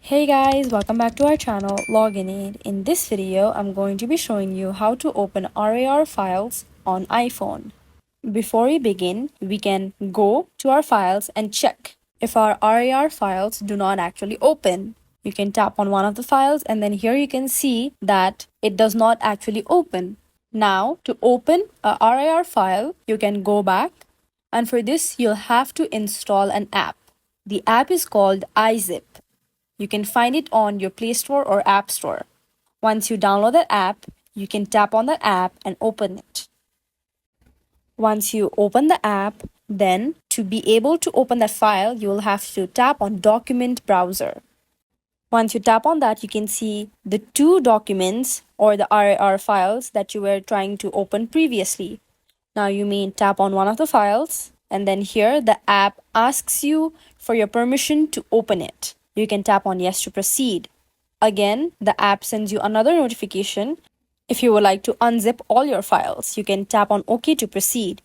Hey guys, welcome back to our channel Login Aid. In this video, I'm going to be showing you how to open RAR files on iPhone. Before we begin, we can go to our files and check if our RAR files do not actually open. You can tap on one of the files and then here you can see that it does not actually open. Now, to open a RAR file, you can go back, and for this, you'll have to install an app. The app is called iZip. You can find it on your Play Store or App Store. Once you download that app, you can tap on the app and open it. Once you open the app, then to be able to open that file, you will have to tap on Document Browser. Once you tap on that, you can see the two documents or the RAR files that you were trying to open previously. Now you may tap on one of the files, and then here the app asks you for your permission to open it. You can tap on yes to proceed. Again, the app sends you another notification. If you would like to unzip all your files, you can tap on OK to proceed.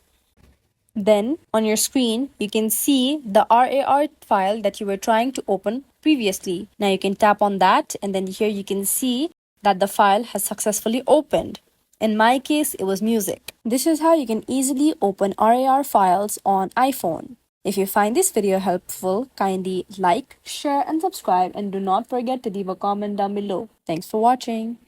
Then on your screen, you can see the RAR file that you were trying to open previously. Now you can tap on that, and then here you can see that the file has successfully opened. In my case, it was music. This is how you can easily open RAR files on iPhone. If you find this video helpful, kindly like, share, and subscribe, and do not forget to leave a comment down below. Thanks for watching.